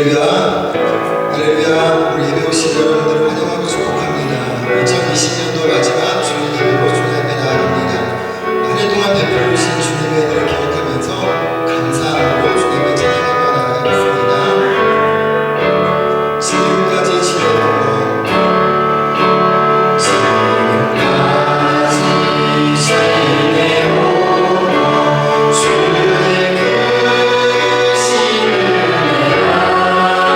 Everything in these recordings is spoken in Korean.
할렐루야, 할렐루야. 우리 예배 오신 여러분들을 환영하고 축복합니다. 2020년도 마지막 주일 예배로 주님 앞에 나아갑니다. 한 해 동안 베풀어 주신 주님의 은혜를 기억하면서 감사함으로 주님을 찬양하며 나아가겠습니다. 지금까지 지내온 것, 지금까지 지내온 것, 주의 크신 은혜야.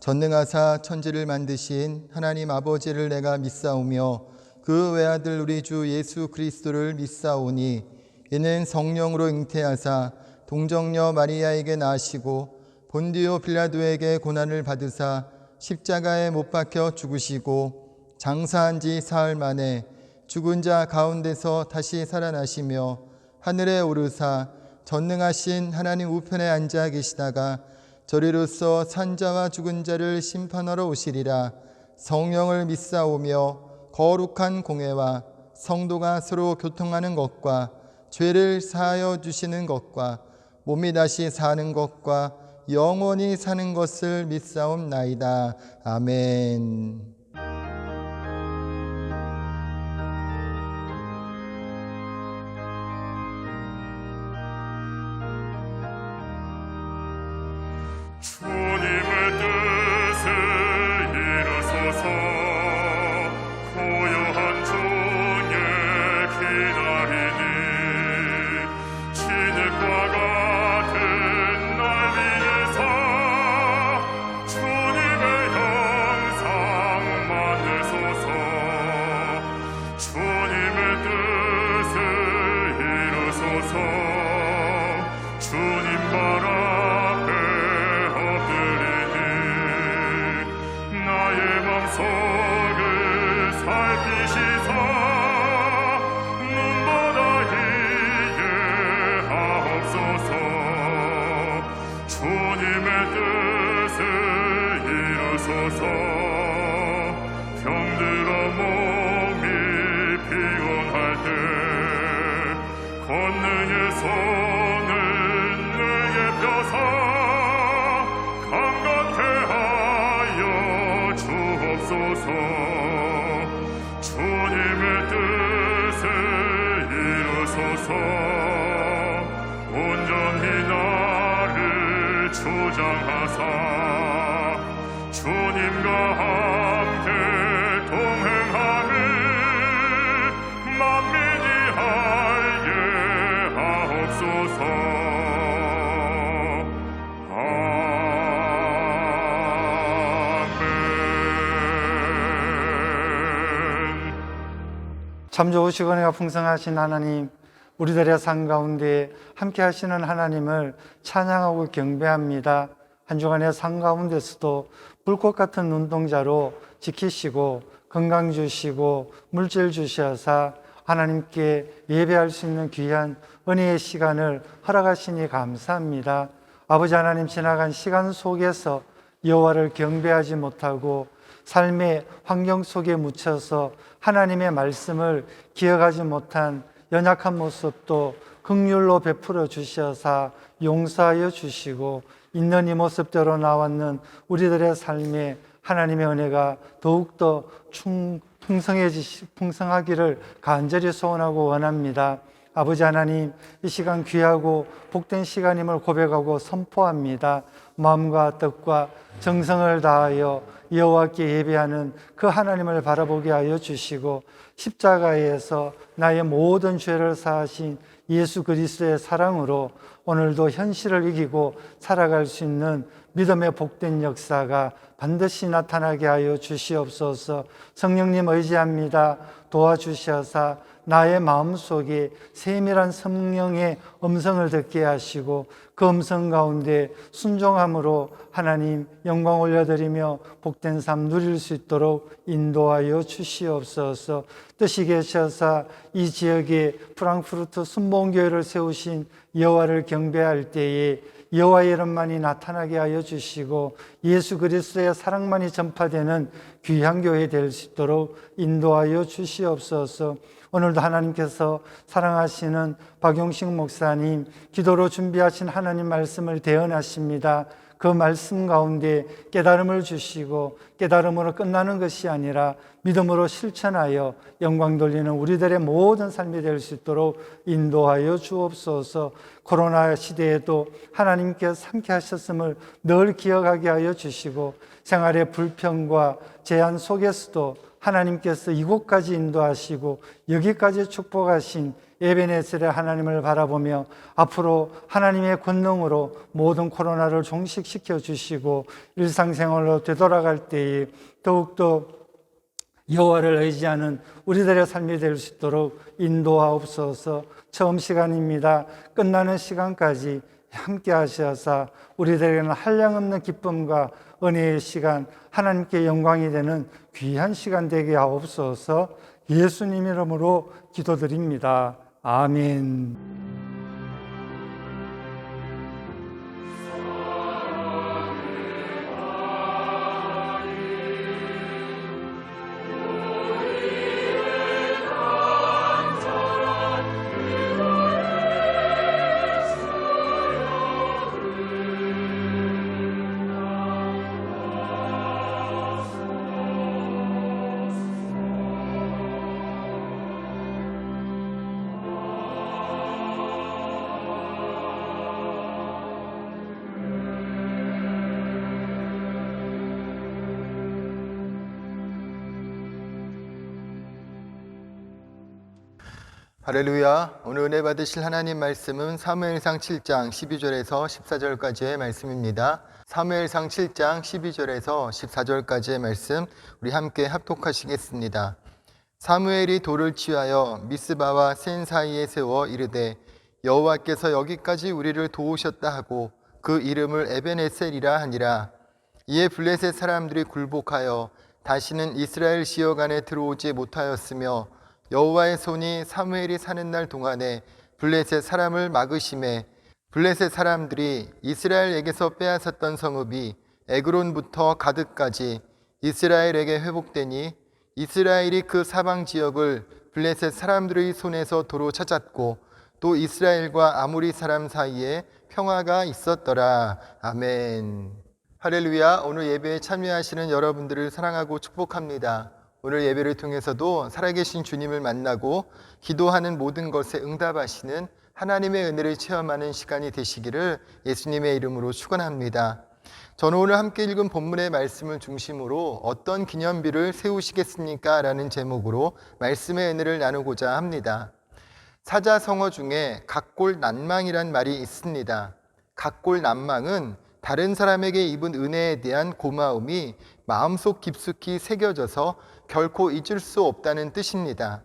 전능하사 천지를 만드신 하나님 아버지를 내가 믿사오며 그 외아들 우리 주 예수 그리스도를 믿사오니 이는 성령으로 잉태하사 동정녀 마리아에게 나시고 본디오 빌라도에게 고난을 받으사 십자가에 못 박혀 죽으시고 장사한 지 사흘 만에 죽은 자 가운데서 다시 살아나시며 하늘에 오르사 전능하신 하나님 우편에 앉아 계시다가 저리로서 산자와 죽은 자를 심판하러 오시리라. 성령을 믿사오며 거룩한 공회와 성도가 서로 교통하는 것과 죄를 사하여 주시는 것과 몸이 다시 사는 것과 영원히 사는 것을 믿사옵나이다. 아멘. 주님의 뜻을 이루소서. 고요한 중에 기다리니 진흙과 같은 날 위해서 주님의 형상 만드소서. 주님의 뜻을 이루소서. 주님 발 속을 살피시사 눈보다 이해하옵소서. 주님의 뜻을 이루소서. 병들어 몸이 피곤할 때 권능의 손을 내게 펴사 주님의 뜻을 이루소서. 온전히 나를 주장하사 주님과 함께 동행하니 만민이 알게 하옵소서. 참 좋으시고 은혜가 풍성하신 하나님, 우리들의 삶 가운데 함께 하시는 하나님을 찬양하고 경배합니다. 한 주간의 삶 가운데서도 불꽃 같은 눈동자로 지키시고 건강 주시고 물질 주셔서 하나님께 예배할 수 있는 귀한 은혜의 시간을 허락하시니 감사합니다. 아버지 하나님, 지나간 시간 속에서 여호와를 경배하지 못하고 삶의 환경 속에 묻혀서 하나님의 말씀을 기억하지 못한 연약한 모습도 긍휼로 베풀어 주셔서 용서하여 주시고 있는 이 모습대로 나왔는 우리들의 삶에 하나님의 은혜가 더욱더 풍성하기를 간절히 소원하고 원합니다. 아버지 하나님, 이 시간 귀하고 복된 시간임을 고백하고 선포합니다. 마음과 뜻과 정성을 다하여 여호와께 예배하는 그 하나님을 바라보게 하여 주시고 십자가에서 나의 모든 죄를 사하신 예수 그리스도의 사랑으로 오늘도 현실을 이기고 살아갈 수 있는 믿음의 복된 역사가 반드시 나타나게 하여 주시옵소서. 성령님 의지합니다. 도와주셔서 나의 마음속에 세밀한 성령의 음성을 듣게 하시고 그 음성 가운데 순종함으로 하나님 영광 올려드리며 복된 삶 누릴 수 있도록 인도하여 주시옵소서. 뜻이 계셔서 이 지역에 프랑크푸르트 순복음교회를 세우신 여호와를 경배할 때에 여호와의 이름만이 나타나게 하여 주시고 예수 그리스도의 사랑만이 전파되는 귀한 교회 될 수 있도록 인도하여 주시옵소서. 오늘도 하나님께서 사랑하시는 박용식 목사님, 기도로 준비하신 하나님 말씀을 대언하십니다. 그 말씀 가운데 깨달음을 주시고 깨달음으로 끝나는 것이 아니라 믿음으로 실천하여 영광 돌리는 우리들의 모든 삶이 될 수 있도록 인도하여 주옵소서. 코로나 시대에도 하나님께서 함께 하셨음을 늘 기억하게 하여 주시고 생활의 불평과 제한 속에서도 하나님께서 이곳까지 인도하시고 여기까지 축복하신 에베네셀의 하나님을 바라보며 앞으로 하나님의 권능으로 모든 코로나를 종식시켜 주시고 일상생활로 되돌아갈 때에 더욱더 여호와를 의지하는 우리들의 삶이 될 수 있도록 인도하옵소서. 처음 시간입니다. 끝나는 시간까지 함께 하셔서 우리들에게는 한량없는 기쁨과 은혜의 시간, 하나님께 영광이 되는 귀한 시간 되게 하옵소서. 예수님 이름으로 기도드립니다. 아멘. 할렐루야. 오늘 은혜 받으실 하나님 말씀은 사무엘상 7장 12절에서 14절까지의 말씀입니다. 사무엘상 7장 12절에서 14절까지의 말씀 우리 함께 합독하시겠습니다. 사무엘이 돌을 취하여 미스바와 센 사이에 세워 이르되 여호와께서 여기까지 우리를 도우셨다 하고 그 이름을 에베네셀이라 하니라. 이에 블레셋 사람들이 굴복하여 다시는 이스라엘 지역 안에 들어오지 못하였으며 여호와의 손이 사무엘이 사는 날 동안에 블레셋 사람을 막으심에 블레셋 사람들이 이스라엘에게서 빼앗았던 성읍이 에그론부터 가드까지 이스라엘에게 회복되니 이스라엘이 그 사방 지역을 블레셋 사람들의 손에서 도로 찾았고 또 이스라엘과 아모리 사람 사이에 평화가 있었더라. 아멘. 할렐루야. 오늘 예배에 참여하시는 여러분들을 사랑하고 축복합니다. 오늘 예배를 통해서도 살아계신 주님을 만나고 기도하는 모든 것에 응답하시는 하나님의 은혜를 체험하는 시간이 되시기를 예수님의 이름으로 축원합니다. 저는 오늘 함께 읽은 본문의 말씀을 중심으로 어떤 기념비를 세우시겠습니까? 라는 제목으로 말씀의 은혜를 나누고자 합니다. 사자성어 중에 각골난망이란 말이 있습니다. 각골난망은 다른 사람에게 입은 은혜에 대한 고마움이 마음속 깊숙이 새겨져서 결코 잊을 수 없다는 뜻입니다.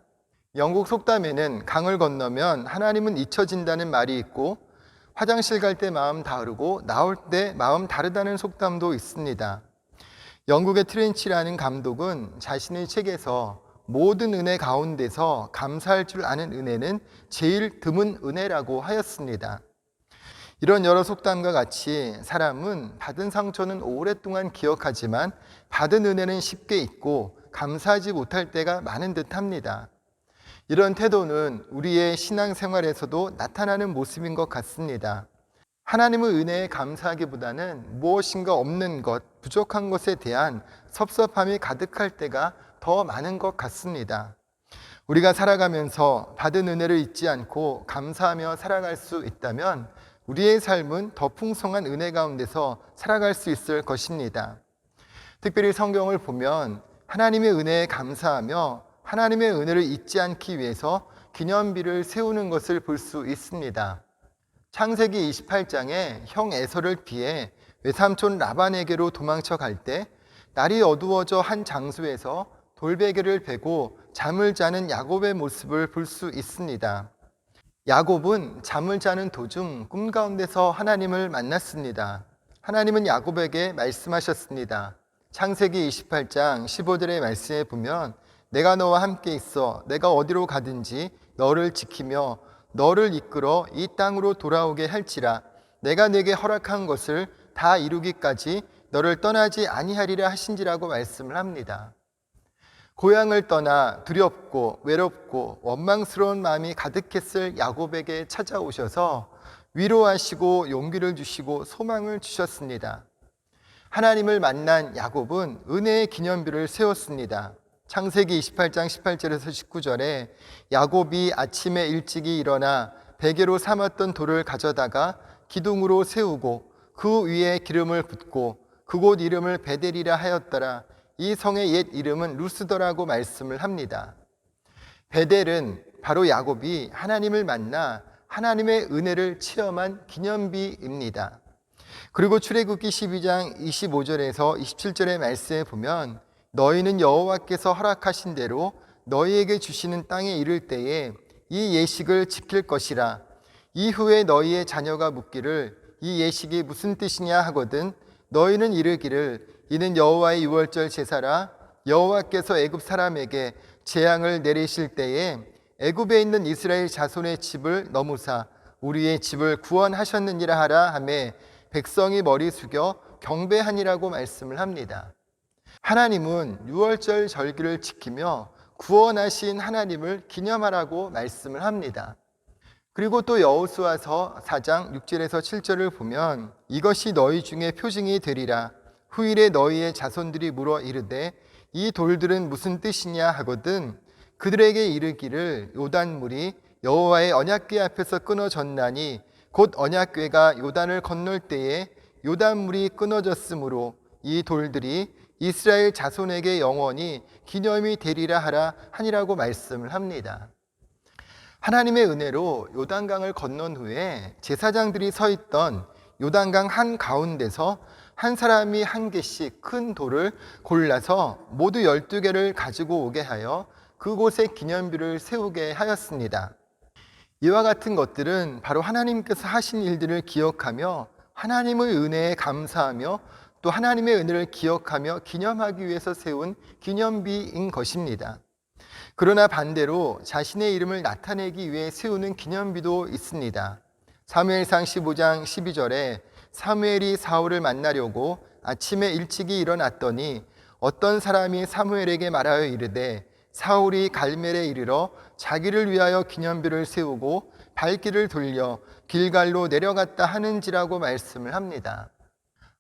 영국 속담에는 강을 건너면 하나님은 잊혀진다는 말이 있고 화장실 갈 때 마음 다르고 나올 때 마음 다르다는 속담도 있습니다. 영국의 트렌치라는 감독은 자신의 책에서 모든 은혜 가운데서 감사할 줄 아는 은혜는 제일 드문 은혜라고 하였습니다. 이런 여러 속담과 같이 사람은 받은 상처는 오랫동안 기억하지만 받은 은혜는 쉽게 잊고 감사하지 못할 때가 많은 듯합니다. 이런 태도는 우리의 신앙생활에서도 나타나는 모습인 것 같습니다. 하나님의 은혜에 감사하기보다는 무엇인가 없는 것, 부족한 것에 대한 섭섭함이 가득할 때가 더 많은 것 같습니다. 우리가 살아가면서 받은 은혜를 잊지 않고 감사하며 살아갈 수 있다면 우리의 삶은 더 풍성한 은혜 가운데서 살아갈 수 있을 것입니다. 특별히 성경을 보면 하나님의 은혜에 감사하며 하나님의 은혜를 잊지 않기 위해서 기념비를 세우는 것을 볼 수 있습니다. 창세기 28장에 형 에서를 피해 외삼촌 라반에게로 도망쳐 갈 때 날이 어두워져 한 장소에서 돌베개를 베고 잠을 자는 야곱의 모습을 볼 수 있습니다. 야곱은 잠을 자는 도중 꿈 가운데서 하나님을 만났습니다. 하나님은 야곱에게 말씀하셨습니다. 창세기 28장 15절의 말씀에 보면 내가 너와 함께 있어 내가 어디로 가든지 너를 지키며 너를 이끌어 이 땅으로 돌아오게 할지라 내가 네게 허락한 것을 다 이루기까지 너를 떠나지 아니하리라 하신지라고 말씀을 합니다. 고향을 떠나 두렵고 외롭고 원망스러운 마음이 가득했을 야곱에게 찾아오셔서 위로하시고 용기를 주시고 소망을 주셨습니다. 하나님을 만난 야곱은 은혜의 기념비를 세웠습니다. 창세기 28장 18절에서 19절에 야곱이 아침에 일찍이 일어나 베개로 삼았던 돌을 가져다가 기둥으로 세우고 그 위에 기름을 붓고 그곳 이름을 베델이라 하였더라. 이 성의 옛 이름은 루스더라고 말씀을 합니다. 베델은 바로 야곱이 하나님을 만나 하나님의 은혜를 체험한 기념비입니다. 그리고 출애굽기 12장 25절에서 27절의 말씀에 보면 너희는 여호와께서 허락하신 대로 너희에게 주시는 땅에 이를 때에 이 예식을 지킬 것이라. 이후에 너희의 자녀가 묻기를 이 예식이 무슨 뜻이냐 하거든 너희는 이르기를 이는 여호와의 유월절 제사라. 여호와께서 애굽 사람에게 재앙을 내리실 때에 애굽에 있는 이스라엘 자손의 집을 넘으사 우리의 집을 구원하셨느니라 하라 하매 백성이 머리 숙여 경배하니라고 말씀을 합니다. 하나님은 유월절 절기를 지키며 구원하신 하나님을 기념하라고 말씀을 합니다. 그리고 또 여호수아서 4장 6절에서 7절을 보면 이것이 너희 중에 표징이 되리라. 후일에 너희의 자손들이 물어 이르되 이 돌들은 무슨 뜻이냐 하거든 그들에게 이르기를 요단물이 여호와의 언약궤 앞에서 끊어졌나니 곧 언약궤가 요단을 건널 때에 요단물이 끊어졌으므로 이 돌들이 이스라엘 자손에게 영원히 기념이 되리라 하라 하니라고 말씀을 합니다. 하나님의 은혜로 요단강을 건넌 후에 제사장들이 서 있던 요단강 한가운데서 한 사람이 한 개씩 큰 돌을 골라서 모두 12개를 가지고 오게 하여 그곳에 기념비를 세우게 하였습니다. 이와 같은 것들은 바로 하나님께서 하신 일들을 기억하며 하나님의 은혜에 감사하며 또 하나님의 은혜를 기억하며 기념하기 위해서 세운 기념비인 것입니다. 그러나 반대로 자신의 이름을 나타내기 위해 세우는 기념비도 있습니다. 사무엘상 15장 12절에 사무엘이 사울을 만나려고 아침에 일찍이 일어났더니 어떤 사람이 사무엘에게 말하여 이르되 사울이 갈멜에 이르러 자기를 위하여 기념비를 세우고 발길을 돌려 길갈로 내려갔다 하는지라고 말씀을 합니다.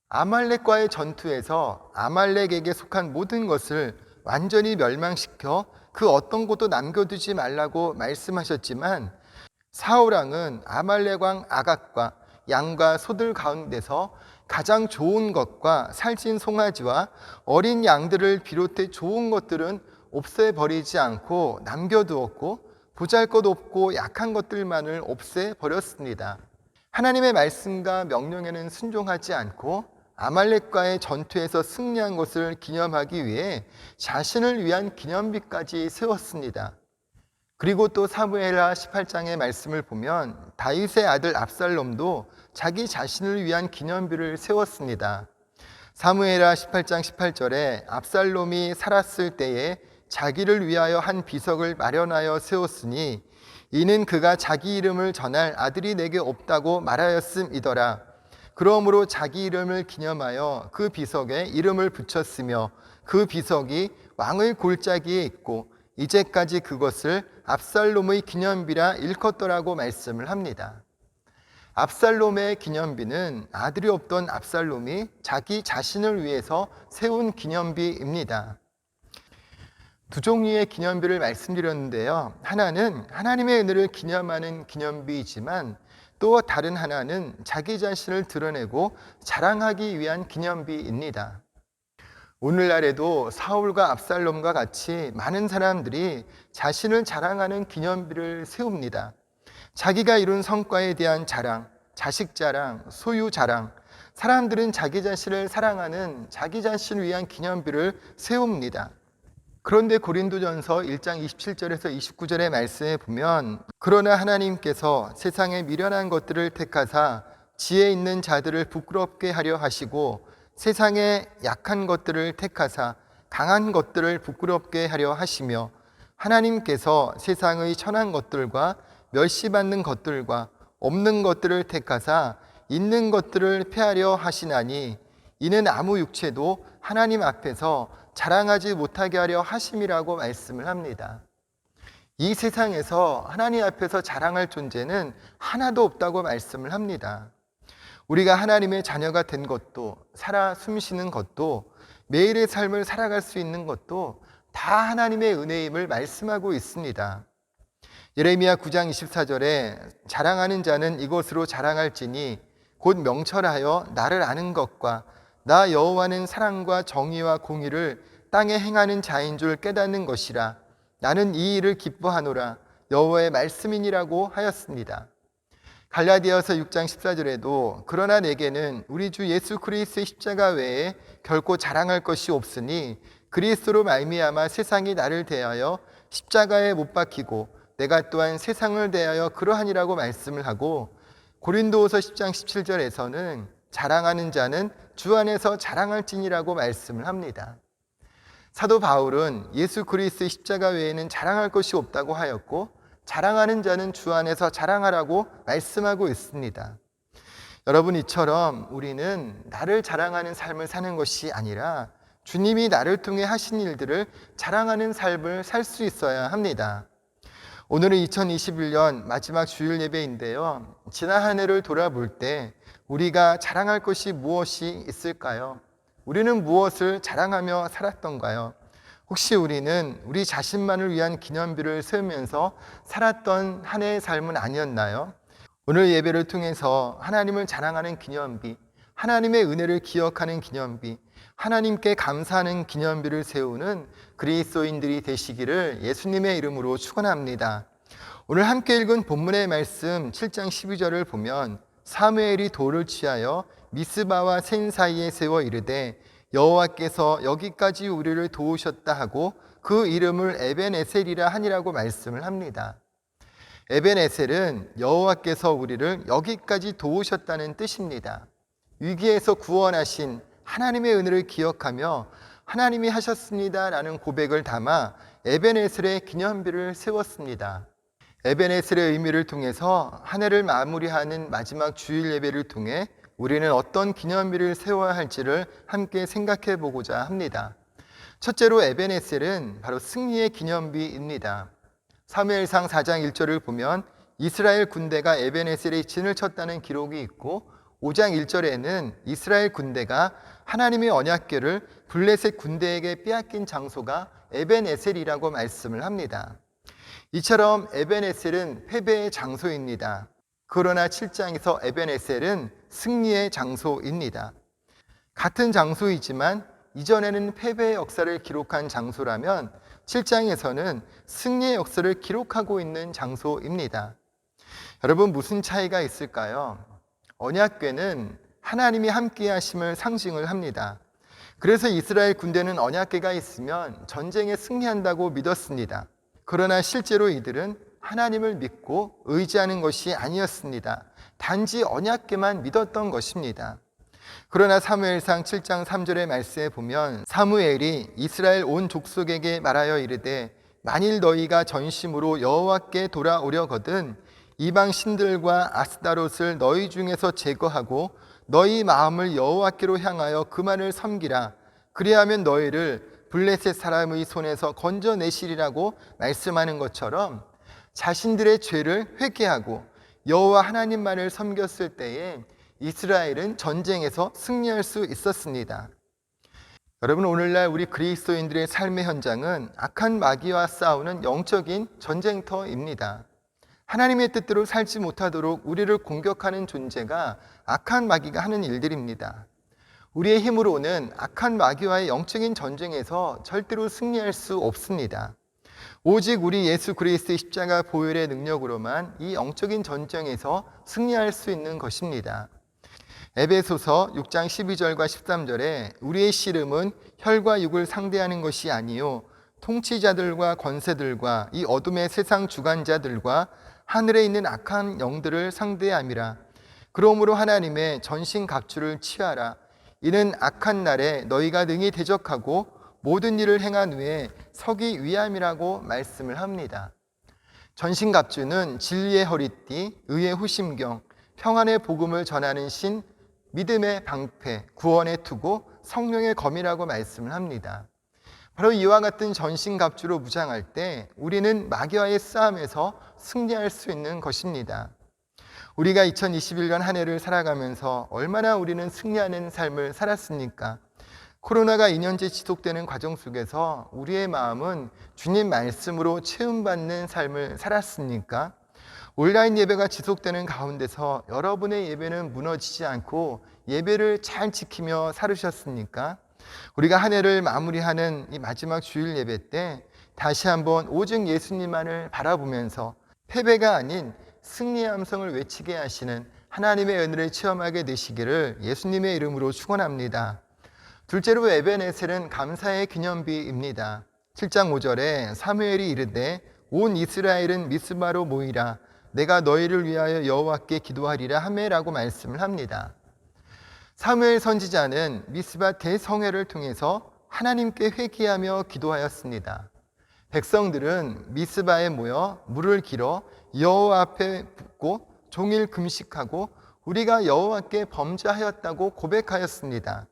아말렉과의 전투에서 아말렉에게 속한 모든 것을 완전히 멸망시켜 그 어떤 것도 남겨두지 말라고 말씀하셨지만 사울왕은 아말렉 왕 아각과 양과 소들 가운데서 가장 좋은 것과 살찐 송아지와 어린 양들을 비롯해 좋은 것들은 없애버리지 않고 남겨두었고 보잘것없고 약한 것들만을 없애버렸습니다. 하나님의 말씀과 명령에는 순종하지 않고 아말렉과의 전투에서 승리한 것을 기념하기 위해 자신을 위한 기념비까지 세웠습니다. 그리고 또 사무엘하 18장의 말씀을 보면 다윗의 아들 압살롬도 자기 자신을 위한 기념비를 세웠습니다. 사무엘하 18장 18절에 압살롬이 살았을 때에 자기를 위하여 한 비석을 마련하여 세웠으니 이는 그가 자기 이름을 전할 아들이 내게 없다고 말하였음이더라. 그러므로 자기 이름을 기념하여 그 비석에 이름을 붙였으며 그 비석이 왕의 골짜기에 있고 이제까지 그것을 압살롬의 기념비라 일컫더라고 말씀을 합니다. 압살롬의 기념비는 아들이 없던 압살롬이 자기 자신을 위해서 세운 기념비입니다. 두 종류의 기념비를 말씀드렸는데요. 하나는 하나님의 은혜를 기념하는 기념비이지만 또 다른 하나는 자기 자신을 드러내고 자랑하기 위한 기념비입니다. 오늘날에도 사울과 압살롬과 같이 많은 사람들이 자신을 자랑하는 기념비를 세웁니다. 자기가 이룬 성과에 대한 자랑, 자식 자랑, 소유 자랑, 사람들은 자기 자신을 사랑하는 자기 자신을 위한 기념비를 세웁니다. 그런데 고린도전서 1장 27절에서 29절의 말씀에 보면 그러나 하나님께서 세상에 미련한 것들을 택하사 지혜 있는 자들을 부끄럽게 하려 하시고 세상에 약한 것들을 택하사 강한 것들을 부끄럽게 하려 하시며 하나님께서 세상의 천한 것들과 멸시받는 것들과 없는 것들을 택하사 있는 것들을 폐하려 하시나니 이는 아무 육체도 하나님 앞에서 자랑하지 못하게 하려 하심이라고 말씀을 합니다. 이 세상에서 하나님 앞에서 자랑할 존재는 하나도 없다고 말씀을 합니다. 우리가 하나님의 자녀가 된 것도 살아 숨쉬는 것도 매일의 삶을 살아갈 수 있는 것도 다 하나님의 은혜임을 말씀하고 있습니다. 예레미야 9장 24절에 자랑하는 자는 이것으로 자랑할지니 곧 명철하여 나를 아는 것과 나 여호와는 사랑과 정의와 공의를 땅에 행하는 자인 줄 깨닫는 것이라. 나는 이 일을 기뻐하노라. 여호와의 말씀이니라고 하였습니다. 갈라디아서 6장 14절에도 그러나 내게는 우리 주 예수 그리스도의 십자가 외에 결코 자랑할 것이 없으니 그리스도로 말미암아 세상이 나를 대하여 십자가에 못 박히고 내가 또한 세상을 대하여 그러하니라고 말씀을 하고, 고린도후서 10장 17절에서는 자랑하는 자는 주 안에서 자랑할지니라고 말씀을 합니다. 사도 바울은 예수 그리스도의 십자가 외에는 자랑할 것이 없다고 하였고, 자랑하는 자는 주 안에서 자랑하라고 말씀하고 있습니다. 여러분, 이처럼 우리는 나를 자랑하는 삶을 사는 것이 아니라 주님이 나를 통해 하신 일들을 자랑하는 삶을 살 수 있어야 합니다. 오늘은 2021년 마지막 주일 예배인데요. 지난 한 해를 돌아볼 때 우리가 자랑할 것이 무엇이 있을까요? 우리는 무엇을 자랑하며 살았던가요? 혹시 우리는 우리 자신만을 위한 기념비를 세우면서 살았던 한 해의 삶은 아니었나요? 오늘 예배를 통해서 하나님을 자랑하는 기념비, 하나님의 은혜를 기억하는 기념비, 하나님께 감사하는 기념비를 세우는 그리스도인들이 되시기를 예수님의 이름으로 축원합니다. 오늘 함께 읽은 본문의 말씀 7장 12절을 보면 사무엘이 돌을 취하여 미스바와 센 사이에 세워 이르되 여호와께서 여기까지 우리를 도우셨다 하고 그 이름을 에벤에셀이라 하니라고 말씀을 합니다. 에벤에셀은 여호와께서 우리를 여기까지 도우셨다는 뜻입니다. 위기에서 구원하신 하나님의 은혜를 기억하며 하나님이 하셨습니다라는 고백을 담아 에벤에셀의 기념비를 세웠습니다. 에벤에셀의 의미를 통해서 한 해를 마무리하는 마지막 주일 예배를 통해 우리는 어떤 기념비를 세워야 할지를 함께 생각해 보고자 합니다. 첫째로 에벤에셀은 바로 승리의 기념비입니다. 사무엘상 4장 1절을 보면 이스라엘 군대가 에벤에셀에 진을 쳤다는 기록이 있고, 5장 1절에는 이스라엘 군대가 하나님의 언약궤를 블레셋 군대에게 빼앗긴 장소가 에벤에셀이라고 말씀을 합니다. 이처럼 에벤에셀은 패배의 장소입니다. 그러나 7장에서 에벤에셀은 승리의 장소입니다. 같은 장소이지만 이전에는 패배의 역사를 기록한 장소라면 7장에서는 승리의 역사를 기록하고 있는 장소입니다. 여러분, 무슨 차이가 있을까요? 언약궤는 하나님이 함께 하심을 상징을 합니다. 그래서 이스라엘 군대는 언약궤가 있으면 전쟁에 승리한다고 믿었습니다. 그러나 실제로 이들은 하나님을 믿고 의지하는 것이 아니었습니다. 단지 언약궤만 믿었던 것입니다. 그러나 사무엘상 7장 3절의 말씀에 보면 사무엘이 이스라엘 온 족속에게 말하여 이르되 만일 너희가 전심으로 여호와께 돌아오려거든 이방 신들과 아스다롯을 너희 중에서 제거하고 너희 마음을 여호와께로 향하여 그만을 섬기라. 그리하면 너희를 블레셋 사람의 손에서 건져내시리라고 말씀하는 것처럼 자신들의 죄를 회개하고 여호와 하나님만을 섬겼을 때에 이스라엘은 전쟁에서 승리할 수 있었습니다. 여러분, 오늘날 우리 그리스도인들의 삶의 현장은 악한 마귀와 싸우는 영적인 전쟁터입니다. 하나님의 뜻대로 살지 못하도록 우리를 공격하는 존재가 악한 마귀가 하는 일들입니다. 우리의 힘으로는 악한 마귀와의 영적인 전쟁에서 절대로 승리할 수 없습니다. 오직 우리 예수 그리스도의 십자가 보혈의 능력으로만 이 영적인 전쟁에서 승리할 수 있는 것입니다. 에베소서 6장 12절과 13절에 우리의 씨름은 혈과 육을 상대하는 것이 아니요 통치자들과 권세들과 이 어둠의 세상 주관자들과 하늘에 있는 악한 영들을 상대함이라. 그러므로 하나님의 전신 갑주를 취하라. 이는 악한 날에 너희가 능히 대적하고 모든 일을 행한 후에 서기 위함이라고 말씀을 합니다. 전신 갑주는 진리의 허리띠, 의의 후심경, 평안의 복음을 전하는 신, 믿음의 방패, 구원의 투구, 성령의 검이라고 말씀을 합니다. 바로 이와 같은 전신갑주로 무장할 때 우리는 마귀와의 싸움에서 승리할 수 있는 것입니다. 우리가 2021년 한 해를 살아가면서 얼마나 우리는 승리하는 삶을 살았습니까? 코로나가 2년째 지속되는 과정 속에서 우리의 마음은 주님 말씀으로 채움받는 삶을 살았습니까? 온라인 예배가 지속되는 가운데서 여러분의 예배는 무너지지 않고 예배를 잘 지키며 살으셨습니까? 우리가 한 해를 마무리하는 이 마지막 주일 예배 때 다시 한번 오직 예수님만을 바라보면서 패배가 아닌 승리의 함성을 외치게 하시는 하나님의 은혜를 체험하게 되시기를 예수님의 이름으로 축원합니다. 둘째로 에벤에셀은 감사의 기념비입니다. 7장 5절에 사무엘이 이르되 온 이스라엘은 미스바로 모이라 내가 너희를 위하여 여호와께 기도하리라 하매라고 말씀을 합니다. 사무엘 선지자는 미스바 대성회를 통해서 하나님께 회개하며 기도하였습니다. 백성들은 미스바에 모여 물을 길어 여호와 앞에 붓고 종일 금식하고 우리가 여호와께 범죄하였다고 고백하였습니다.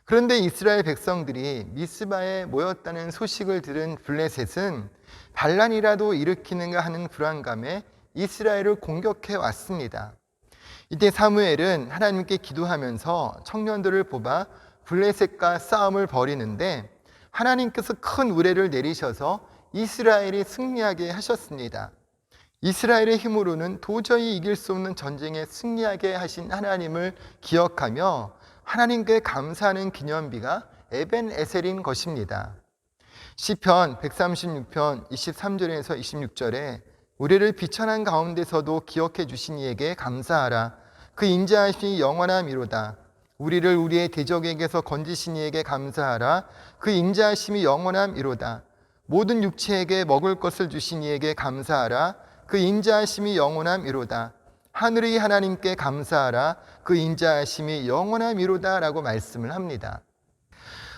그런데 이스라엘 백성들이 미스바에 모였다는 소식을 들은 블레셋은 반란이라도 일으키는가 하는 불안감에 이스라엘을 공격해 왔습니다. 이때 사무엘은 하나님께 기도하면서 청년들을 뽑아 블레셋과 싸움을 벌이는데 하나님께서 큰 우레를 내리셔서 이스라엘이 승리하게 하셨습니다. 이스라엘의 힘으로는 도저히 이길 수 없는 전쟁에 승리하게 하신 하나님을 기억하며 하나님께 감사하는 기념비가 에벤에셀인 것입니다. 시편 136편 23절에서 26절에 우리를 비천한 가운데서도 기억해 주신 이에게 감사하라. 그 인자하심이 영원함이로다. 우리를 우리의 대적에게서 건지신 이에게 감사하라. 그 인자하심이 영원함이로다. 모든 육체에게 먹을 것을 주신 이에게 감사하라. 그 인자하심이 영원함이로다. 하늘의 하나님께 감사하라. 그 인자하심이 영원함이로다 라고 말씀을 합니다.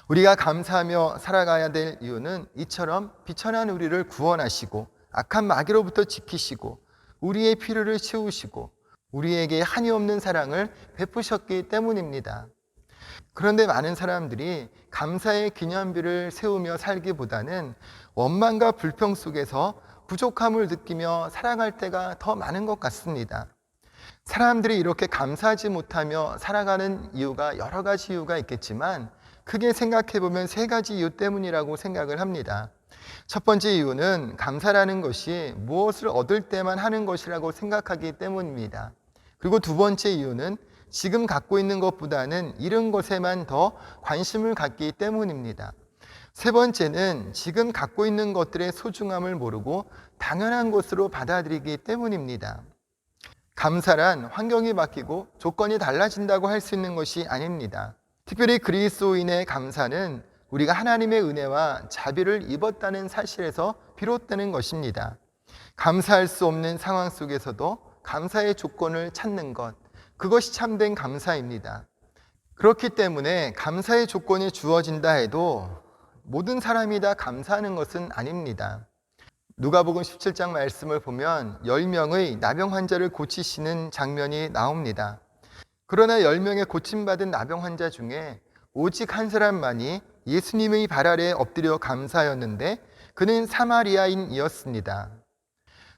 우리가 감사하며 살아가야 될 이유는 이처럼 비천한 우리를 구원하시고 악한 마귀로부터 지키시고 우리의 필요를 채우시고 우리에게 한이 없는 사랑을 베푸셨기 때문입니다. 그런데 많은 사람들이 감사의 기념비를 세우며 살기보다는 원망과 불평 속에서 부족함을 느끼며 살아갈 때가 더 많은 것 같습니다. 사람들이 이렇게 감사하지 못하며 살아가는 이유가 여러 가지 이유가 있겠지만 크게 생각해 보면 세 가지 이유 때문이라고 생각을 합니다. 첫 번째 이유는 감사라는 것이 무엇을 얻을 때만 하는 것이라고 생각하기 때문입니다. 그리고 두 번째 이유는 지금 갖고 있는 것보다는 잃은 것에만 더 관심을 갖기 때문입니다. 세 번째는 지금 갖고 있는 것들의 소중함을 모르고 당연한 것으로 받아들이기 때문입니다. 감사란 환경이 바뀌고 조건이 달라진다고 할 수 있는 것이 아닙니다. 특별히 그리스도인의 감사는 우리가 하나님의 은혜와 자비를 입었다는 사실에서 비롯되는 것입니다. 감사할 수 없는 상황 속에서도 감사의 조건을 찾는 것, 그것이 참된 감사입니다. 그렇기 때문에 감사의 조건이 주어진다 해도 모든 사람이 다 감사하는 것은 아닙니다. 누가복음 17장 말씀을 보면 10명의 나병 환자를 고치시는 장면이 나옵니다. 그러나 10명의 고침받은 나병 환자 중에 오직 한 사람만이 예수님의 발 아래에 엎드려 감사하였는데 그는 사마리아인이었습니다.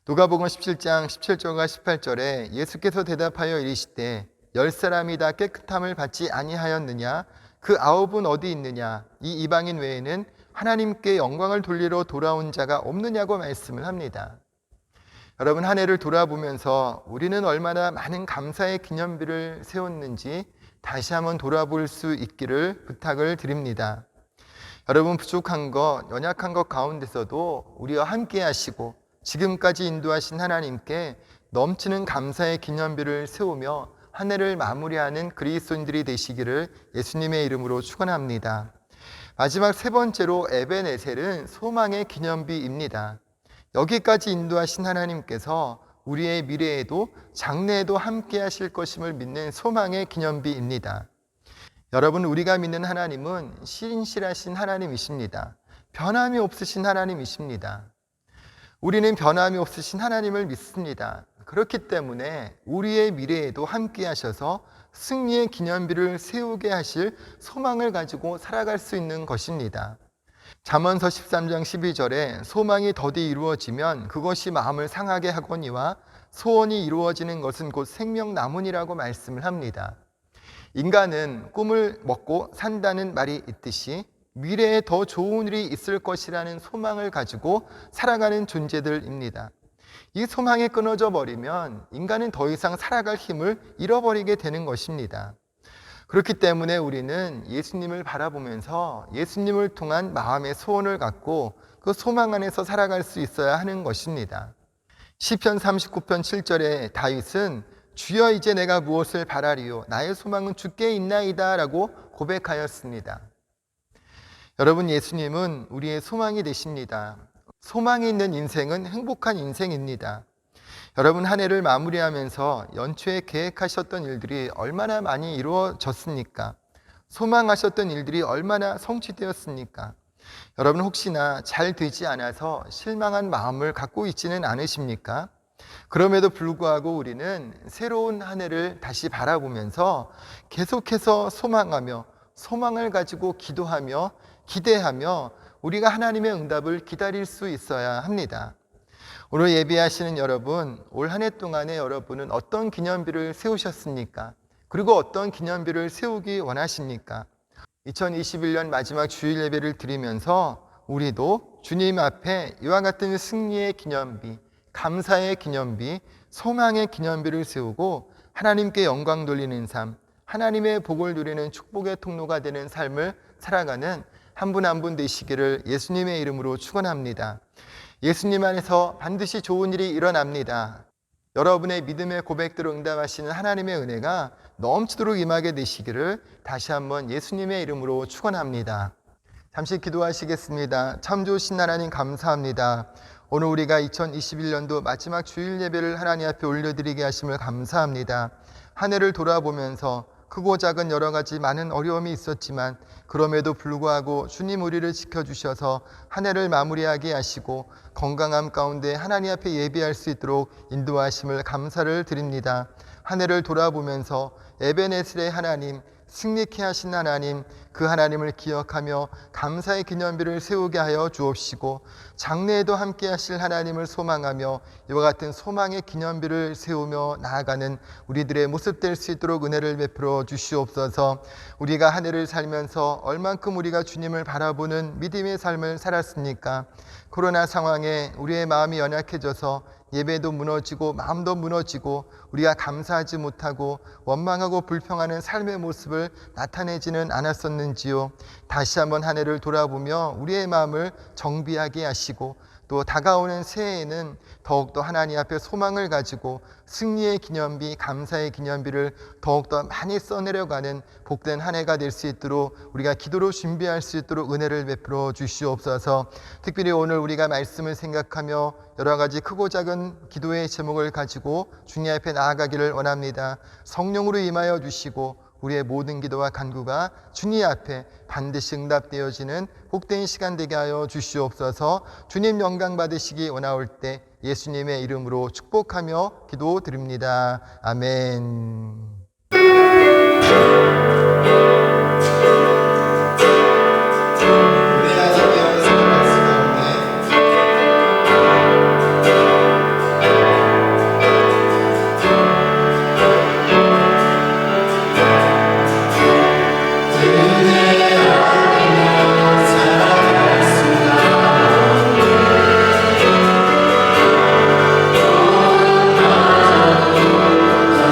누가복음 17장 17절과 18절에 예수께서 대답하여 이르시되 10사람이 다 깨끗함을 받지 아니하였느냐? 그 9은 어디 있느냐? 이 이방인 외에는 하나님께 영광을 돌리러 돌아온 자가 없느냐고 말씀을 합니다. 여러분, 한 해를 돌아보면서 우리는 얼마나 많은 감사의 기념비를 세웠는지 다시 한번 돌아볼 수 있기를 부탁을 드립니다. 여러분, 부족한 것, 연약한 것 가운데서도 우리와 함께 하시고 지금까지 인도하신 하나님께 넘치는 감사의 기념비를 세우며 한 해를 마무리하는 그리스도인들이 되시기를 예수님의 이름으로 축원합니다. 마지막 세 번째로 에벤에셀은 소망의 기념비입니다. 여기까지 인도하신 하나님께서 우리의 미래에도 장래에도 함께 하실 것임을 믿는 소망의 기념비입니다. 여러분, 우리가 믿는 하나님은 신실하신 하나님이십니다. 변함이 없으신 하나님이십니다. 우리는 변함이 없으신 하나님을 믿습니다. 그렇기 때문에 우리의 미래에도 함께 하셔서 승리의 기념비를 세우게 하실 소망을 가지고 살아갈 수 있는 것입니다. 잠언서 13장 12절에 소망이 더디 이루어지면 그것이 마음을 상하게 하거니와 소원이 이루어지는 것은 곧 생명나무니라고 말씀을 합니다. 인간은 꿈을 먹고 산다는 말이 있듯이 미래에 더 좋은 일이 있을 것이라는 소망을 가지고 살아가는 존재들입니다. 이 소망이 끊어져 버리면 인간은 더 이상 살아갈 힘을 잃어버리게 되는 것입니다. 그렇기 때문에 우리는 예수님을 바라보면서 예수님을 통한 마음의 소원을 갖고 그 소망 안에서 살아갈 수 있어야 하는 것입니다. 시편 39편 7절에 다윗은 주여 이제 내가 무엇을 바라리요 나의 소망은 주께 있나이다 라고 고백하였습니다. 여러분, 예수님은 우리의 소망이 되십니다. 소망이 있는 인생은 행복한 인생입니다. 여러분, 한 해를 마무리하면서 연초에 계획하셨던 일들이 얼마나 많이 이루어졌습니까? 소망하셨던 일들이 얼마나 성취되었습니까? 여러분, 혹시나 잘 되지 않아서 실망한 마음을 갖고 있지는 않으십니까? 그럼에도 불구하고 우리는 새로운 한 해를 다시 바라보면서 계속해서 소망하며 소망을 가지고 기도하며 기대하며 우리가 하나님의 응답을 기다릴 수 있어야 합니다. 오늘 예배하시는 여러분, 올 한 해 동안에 여러분은 어떤 기념비를 세우셨습니까? 그리고 어떤 기념비를 세우기 원하십니까? 2021년 마지막 주일 예배를 드리면서 우리도 주님 앞에 이와 같은 승리의 기념비, 감사의 기념비, 소망의 기념비를 세우고 하나님께 영광 돌리는 삶, 하나님의 복을 누리는 축복의 통로가 되는 삶을 살아가는 한 분 한 분 되시기를 예수님의 이름으로 축원합니다. 예수님 안에서 반드시 좋은 일이 일어납니다. 여러분의 믿음의 고백들을 응답하시는 하나님의 은혜가 넘치도록 임하게 되시기를 다시 한번 예수님의 이름으로 축원합니다. 잠시 기도하시겠습니다. 참 좋으신 하나님 감사합니다. 오늘 우리가 2021년도 마지막 주일 예배를 하나님 앞에 올려드리게 하심을 감사합니다. 한 해를 돌아보면서 크고 작은 여러 가지 많은 어려움이 있었지만 그럼에도 불구하고 주님 우리를 지켜주셔서 한 해를 마무리하게 하시고 건강함 가운데 하나님 앞에 예배할 수 있도록 인도하심을 감사를 드립니다. 한 해를 돌아보면서 에베네셀의 하나님, 승리케 하신 하나님, 그 하나님을 기억하며 감사의 기념비를 세우게 하여 주옵시고 장래에도 함께 하실 하나님을 소망하며 이와 같은 소망의 기념비를 세우며 나아가는 우리들의 모습 될 수 있도록 은혜를 베풀어 주시옵소서. 우리가 한 해를 살면서 얼만큼 우리가 주님을 바라보는 믿음의 삶을 살았습니까? 코로나 상황에 우리의 마음이 연약해져서 예배도 무너지고 마음도 무너지고 우리가 감사하지 못하고 원망하고 불평하는 삶의 모습을 나타내지는 않았었는지요. 다시 한번 한 해를 돌아보며 우리의 마음을 정비하게 하시고 또 다가오는 새해에는 더욱더 하나님 앞에 소망을 가지고 승리의 기념비, 감사의 기념비를 더욱더 많이 써내려가는 복된 한 해가 될 수 있도록 우리가 기도로 준비할 수 있도록 은혜를 베풀어 주시옵소서. 특별히 오늘 우리가 말씀을 생각하며 여러 가지 크고 작은 기도의 제목을 가지고 주님 앞에 나아가기를 원합니다. 성령으로 임하여 주시고 우리의 모든 기도와 간구가 주님 앞에 반드시 응답되어지는 복된 시간 되게 하여 주시옵소서. 주님 영광 받으시기 원하올 때 예수님의 이름으로 축복하며 기도드립니다. 아멘.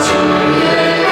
주의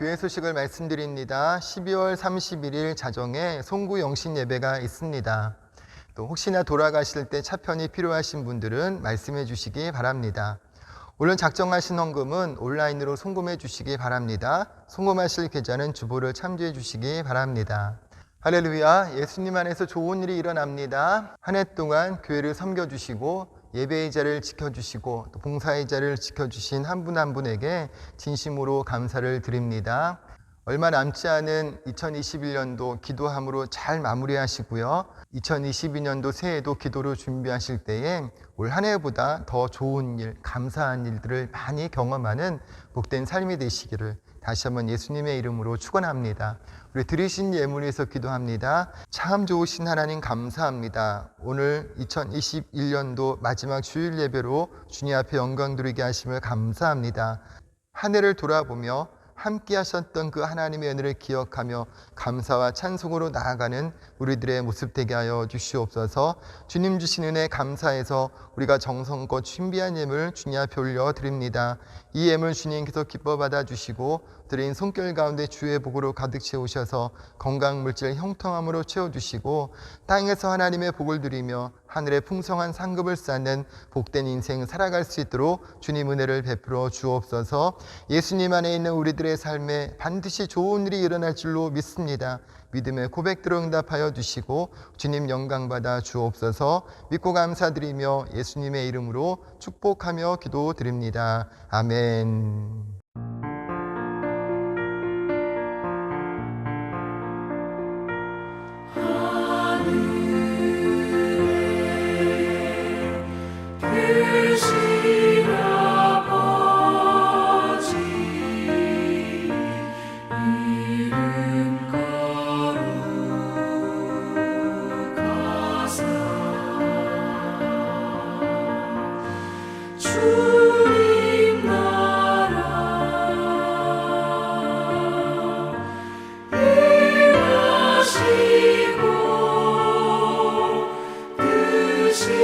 교회 소식을 말씀드립니다. 12월 31일 자정에 송구 영신 예배가 있습니다. 또 혹시나 돌아가실 때 차편이 필요하신 분들은 말씀해 주시기 바랍니다. 물론 작정하신 헌금은 온라인으로 송금해 주시기 바랍니다. 송금하실 계좌는 주보를 참조해 주시기 바랍니다. 할렐루야, 예수님 안에서 좋은 일이 일어납니다. 한 해 동안 교회를 섬겨주시고 예배의 자를 지켜주시고 또 봉사의 자를 지켜주신 한 분 한 분에게 진심으로 감사를 드립니다. 얼마 남지 않은 2021년도 기도함으로 잘 마무리하시고요. 2022년도 새해도 기도로 준비하실 때에 올 한 해보다 더 좋은 일, 감사한 일들을 많이 경험하는 복된 삶이 되시기를 다시 한번 예수님의 이름으로 축원합니다. 우리 드리신 예물 위해서 기도합니다. 참 좋으신 하나님 감사합니다. 오늘 2021년도 마지막 주일 예배로 주님 앞에 영광 드리게 하심을 감사합니다. 한 해를 돌아보며 함께 하셨던 그 하나님의 은혜를 기억하며 감사와 찬송으로 나아가는 우리들의 모습 되게 하여 주시옵소서. 주님 주신 은혜 감사해서 우리가 정성껏 준비한 예물 주님 앞에 올려드립니다. 이 예물 주님께서 기뻐 받아주시고 드린 손길 가운데 주의 복으로 가득 채우셔서 건강물질 형통함으로 채워주시고 땅에서 하나님의 복을 누리며 하늘의 풍성한 상급을 쌓는 복된 인생 살아갈 수 있도록 주님 은혜를 베풀어 주옵소서. 예수님 안에 있는 우리들의 삶에 반드시 좋은 일이 일어날 줄로 믿습니다. 믿음의 고백대로 응답하여 주시고 주님 영광받아 주옵소서. 믿고 감사드리며 예수님의 이름으로 축복하며 기도드립니다. 아멘. 주님 나라 일하시고 뜻이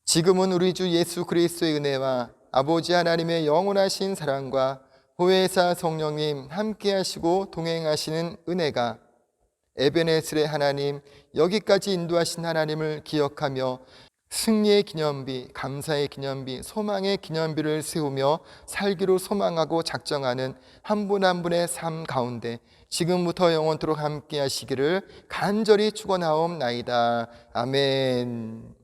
지금은 우리 주 예수 그리스도의 은혜와 아버지 하나님의 영원하신 사랑과 보혜사 성령님 함께 하시고 동행하시는 은혜가 에베네셀의 하나님, 여기까지 인도하신 하나님을 기억하며 승리의 기념비, 감사의 기념비, 소망의 기념비를 세우며 살기로 소망하고 작정하는 한 분 한 분의 삶 가운데 지금부터 영원토록 함께 하시기를 간절히 축원하옵나이다. 아멘.